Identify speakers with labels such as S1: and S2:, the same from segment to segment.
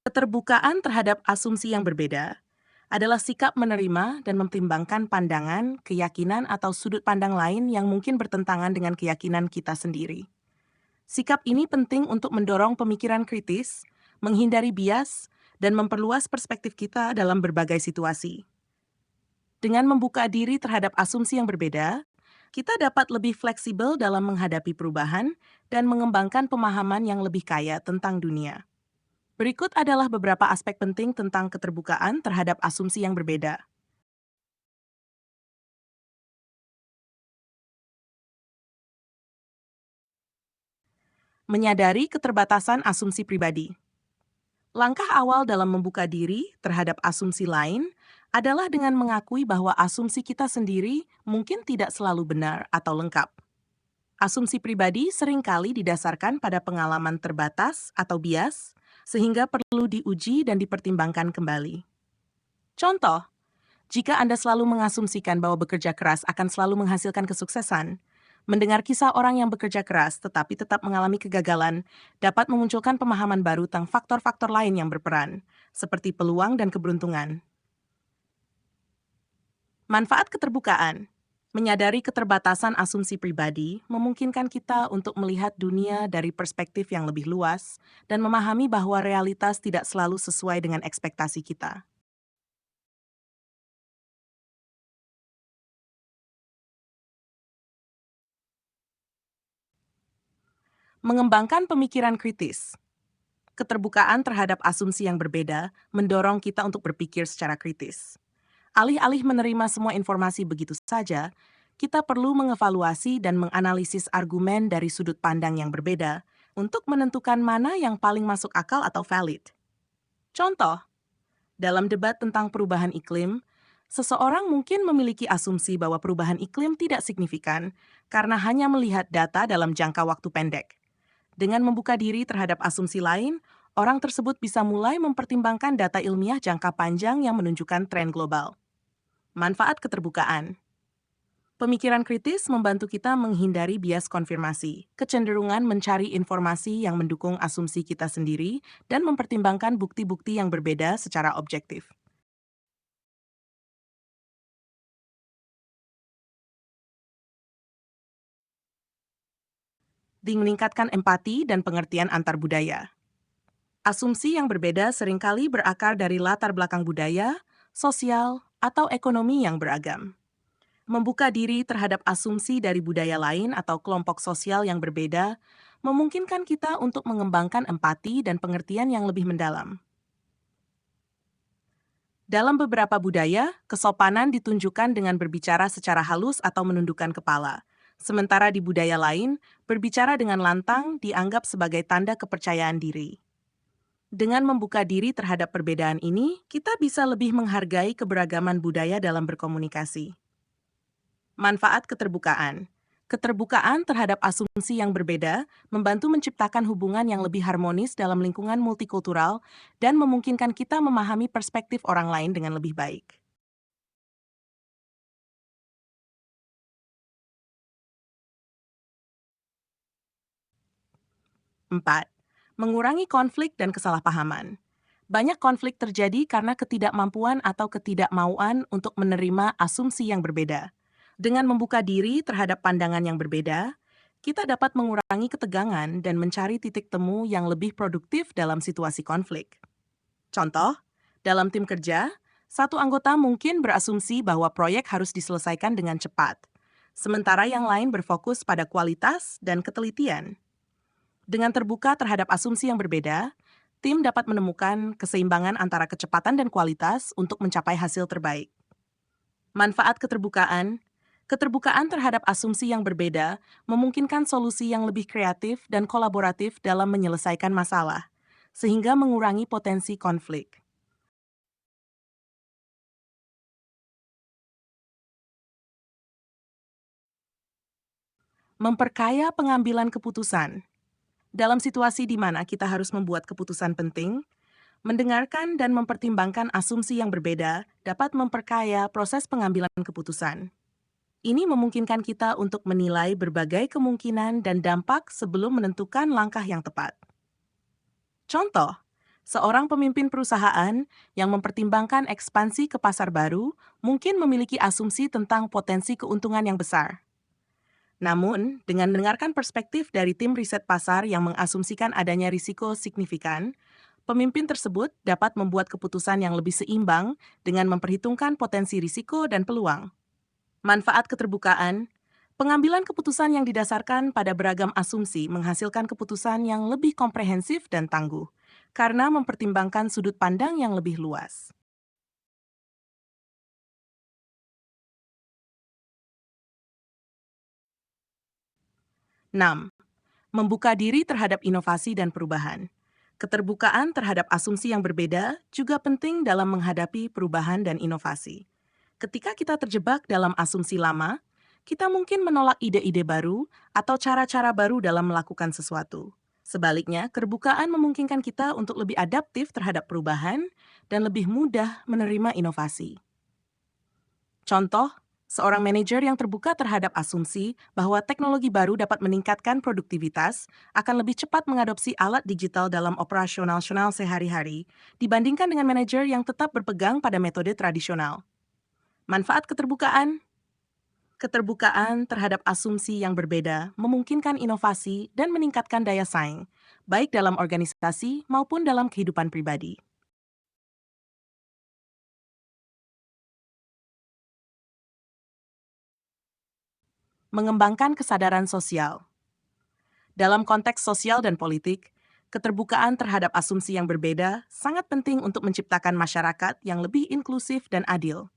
S1: Keterbukaan terhadap asumsi yang berbeda adalah sikap menerima dan mempertimbangkan pandangan, keyakinan, atau sudut pandang lain yang mungkin bertentangan dengan keyakinan kita sendiri. Sikap ini penting untuk mendorong pemikiran kritis, menghindari bias, dan memperluas perspektif kita dalam berbagai situasi. Dengan membuka diri terhadap asumsi yang berbeda, kita dapat lebih fleksibel dalam menghadapi perubahan dan mengembangkan pemahaman yang lebih kaya tentang dunia. Berikut adalah beberapa aspek penting tentang keterbukaan terhadap asumsi yang berbeda. Menyadari keterbatasan asumsi pribadi. Langkah awal dalam membuka diri terhadap asumsi lain adalah dengan mengakui bahwa asumsi kita sendiri mungkin tidak selalu benar atau lengkap. Asumsi pribadi seringkali didasarkan pada pengalaman terbatas atau bias, sehingga perlu diuji dan dipertimbangkan kembali. Contoh, jika Anda selalu mengasumsikan bahwa bekerja keras akan selalu menghasilkan kesuksesan, mendengar kisah orang yang bekerja keras tetapi tetap mengalami kegagalan dapat memunculkan pemahaman baru tentang faktor-faktor lain yang berperan, seperti peluang dan keberuntungan. Manfaat keterbukaan. Menyadari keterbatasan asumsi pribadi memungkinkan kita untuk melihat dunia dari perspektif yang lebih luas dan memahami bahwa realitas tidak selalu sesuai dengan ekspektasi kita. Mengembangkan pemikiran kritis. Keterbukaan terhadap asumsi yang berbeda mendorong kita untuk berpikir secara kritis. Alih-alih menerima semua informasi begitu saja, kita perlu mengevaluasi dan menganalisis argumen dari sudut pandang yang berbeda untuk menentukan mana yang paling masuk akal atau valid. Contoh, dalam debat tentang perubahan iklim, seseorang mungkin memiliki asumsi bahwa perubahan iklim tidak signifikan karena hanya melihat data dalam jangka waktu pendek. Dengan membuka diri terhadap asumsi lain, orang tersebut bisa mulai mempertimbangkan data ilmiah jangka panjang yang menunjukkan tren global. Manfaat keterbukaan. Pemikiran kritis membantu kita menghindari bias konfirmasi, kecenderungan mencari informasi yang mendukung asumsi kita sendiri, dan mempertimbangkan bukti-bukti yang berbeda secara objektif. 4. Meningkatkan empati dan pengertian antar budaya. Asumsi yang berbeda seringkali berakar dari latar belakang budaya, sosial, atau ekonomi yang beragam. Membuka diri terhadap asumsi dari budaya lain atau kelompok sosial yang berbeda memungkinkan kita untuk mengembangkan empati dan pengertian yang lebih mendalam. Dalam beberapa budaya, kesopanan ditunjukkan dengan berbicara secara halus atau menundukkan kepala. Sementara di budaya lain, berbicara dengan lantang dianggap sebagai tanda kepercayaan diri. Dengan membuka diri terhadap perbedaan ini, kita bisa lebih menghargai keberagaman budaya dalam berkomunikasi. Manfaat keterbukaan. Keterbukaan terhadap asumsi yang berbeda membantu menciptakan hubungan yang lebih harmonis dalam lingkungan multikultural dan memungkinkan kita memahami perspektif orang lain dengan lebih baik. 4. Mengurangi konflik dan kesalahpahaman. Banyak konflik terjadi karena ketidakmampuan atau ketidakmauan untuk menerima asumsi yang berbeda. Dengan membuka diri terhadap pandangan yang berbeda, kita dapat mengurangi ketegangan dan mencari titik temu yang lebih produktif dalam situasi konflik. Contoh, dalam tim kerja, satu anggota mungkin berasumsi bahwa proyek harus diselesaikan dengan cepat, sementara yang lain berfokus pada kualitas dan ketelitian. Dengan terbuka terhadap asumsi yang berbeda, tim dapat menemukan keseimbangan antara kecepatan dan kualitas untuk mencapai hasil terbaik. Manfaat keterbukaan. Keterbukaan terhadap asumsi yang berbeda memungkinkan solusi yang lebih kreatif dan kolaboratif dalam menyelesaikan masalah, sehingga mengurangi potensi konflik. Memperkaya pengambilan keputusan. Dalam situasi di mana kita harus membuat keputusan penting, mendengarkan dan mempertimbangkan asumsi yang berbeda dapat memperkaya proses pengambilan keputusan. Ini memungkinkan kita untuk menilai berbagai kemungkinan dan dampak sebelum menentukan langkah yang tepat. Contoh, Seorang pemimpin perusahaan yang mempertimbangkan ekspansi ke pasar baru mungkin memiliki asumsi tentang potensi keuntungan yang besar. Namun, dengan mendengarkan perspektif dari tim riset pasar yang mengasumsikan adanya risiko signifikan, pemimpin tersebut dapat membuat keputusan yang lebih seimbang dengan memperhitungkan potensi risiko dan peluang. Manfaat keterbukaan, pengambilan keputusan yang didasarkan pada beragam asumsi menghasilkan keputusan yang lebih komprehensif dan tangguh, karena mempertimbangkan sudut pandang yang lebih luas. 6. Membuka diri terhadap inovasi dan perubahan. Keterbukaan terhadap asumsi yang berbeda juga penting dalam menghadapi perubahan dan inovasi. Ketika kita terjebak dalam asumsi lama, kita mungkin menolak ide-ide baru atau cara-cara baru dalam melakukan sesuatu. Sebaliknya, keterbukaan memungkinkan kita untuk lebih adaptif terhadap perubahan dan lebih mudah menerima inovasi. Contoh, seorang manajer yang terbuka terhadap asumsi bahwa teknologi baru dapat meningkatkan produktivitas akan lebih cepat mengadopsi alat digital dalam operasional sehari-hari dibandingkan dengan manajer yang tetap berpegang pada metode tradisional. Manfaat keterbukaan. Keterbukaan terhadap asumsi yang berbeda memungkinkan inovasi dan meningkatkan daya saing, baik dalam organisasi maupun dalam kehidupan pribadi. Mengembangkan kesadaran sosial. Dalam konteks sosial dan politik, keterbukaan terhadap asumsi yang berbeda sangat penting untuk menciptakan masyarakat yang lebih inklusif dan adil.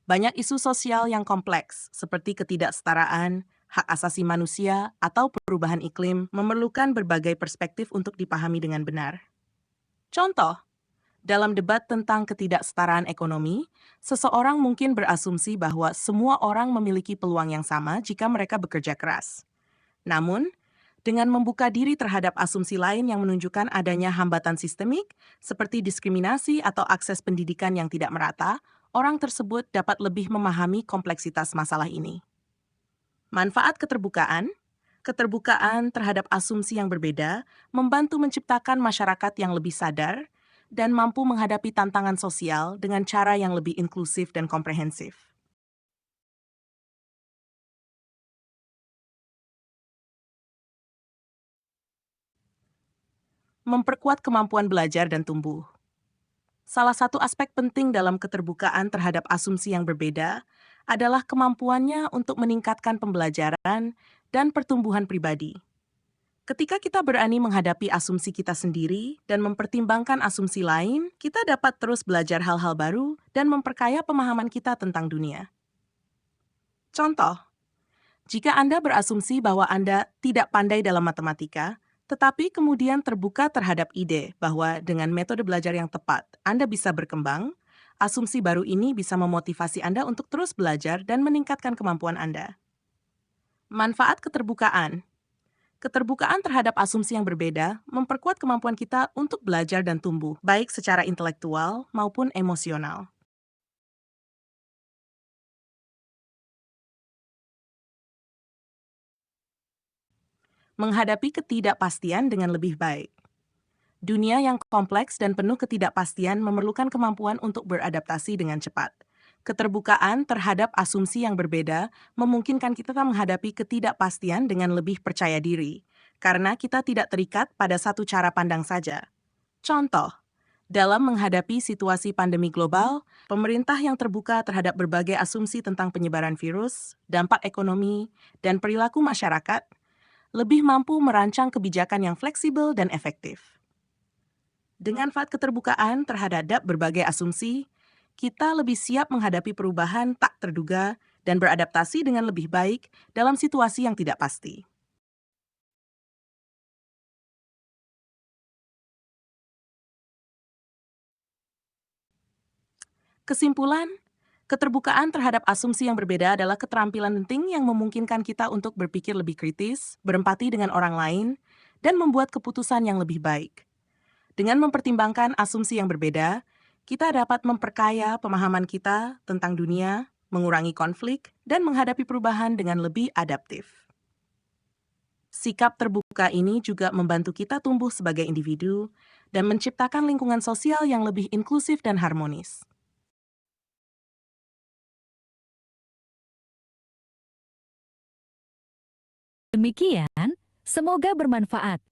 S1: Banyak isu sosial yang kompleks, seperti ketidaksetaraan, hak asasi manusia, atau perubahan iklim, memerlukan berbagai perspektif untuk dipahami dengan benar. Contoh, dalam debat tentang ketidaksetaraan ekonomi, seseorang mungkin berasumsi bahwa semua orang memiliki peluang yang sama jika mereka bekerja keras. Namun, dengan membuka diri terhadap asumsi lain yang menunjukkan adanya hambatan sistemik, seperti diskriminasi atau akses pendidikan yang tidak merata, orang tersebut dapat lebih memahami kompleksitas masalah ini. Manfaat keterbukaan. Keterbukaan terhadap asumsi yang berbeda membantu menciptakan masyarakat yang lebih sadar dan mampu menghadapi tantangan sosial dengan cara yang lebih inklusif dan komprehensif. Memperkuat kemampuan belajar dan tumbuh. Salah satu aspek penting dalam keterbukaan terhadap asumsi yang berbeda adalah kemampuannya untuk meningkatkan pembelajaran dan pertumbuhan pribadi. Ketika kita berani menghadapi asumsi kita sendiri dan mempertimbangkan asumsi lain, kita dapat terus belajar hal-hal baru dan memperkaya pemahaman kita tentang dunia. Contoh, jika Anda berasumsi bahwa Anda tidak pandai dalam matematika, tetapi kemudian terbuka terhadap ide bahwa dengan metode belajar yang tepat, Anda bisa berkembang, asumsi baru ini bisa memotivasi Anda untuk terus belajar dan meningkatkan kemampuan Anda. Manfaat keterbukaan. Keterbukaan terhadap asumsi yang berbeda memperkuat kemampuan kita untuk belajar dan tumbuh, baik secara intelektual maupun emosional. Menghadapi ketidakpastian dengan lebih baik. Dunia yang kompleks dan penuh ketidakpastian memerlukan kemampuan untuk beradaptasi dengan cepat. Keterbukaan terhadap asumsi yang berbeda memungkinkan kita menghadapi ketidakpastian dengan lebih percaya diri, karena kita tidak terikat pada satu cara pandang saja. Contoh, dalam menghadapi situasi pandemi global, pemerintah yang terbuka terhadap berbagai asumsi tentang penyebaran virus, dampak ekonomi, dan perilaku masyarakat lebih mampu merancang kebijakan yang fleksibel dan efektif. Dengan keterbukaan terhadap berbagai asumsi, kita lebih siap menghadapi perubahan tak terduga dan beradaptasi dengan lebih baik dalam situasi yang tidak pasti. Kesimpulan, keterbukaan terhadap asumsi yang berbeda adalah keterampilan penting yang memungkinkan kita untuk berpikir lebih kritis, berempati dengan orang lain, dan membuat keputusan yang lebih baik. Dengan mempertimbangkan asumsi yang berbeda, kita dapat memperkaya pemahaman kita tentang dunia, mengurangi konflik, dan menghadapi perubahan dengan lebih adaptif. Sikap terbuka ini juga membantu kita tumbuh sebagai individu dan menciptakan lingkungan sosial yang lebih inklusif dan harmonis.
S2: Demikian, semoga bermanfaat.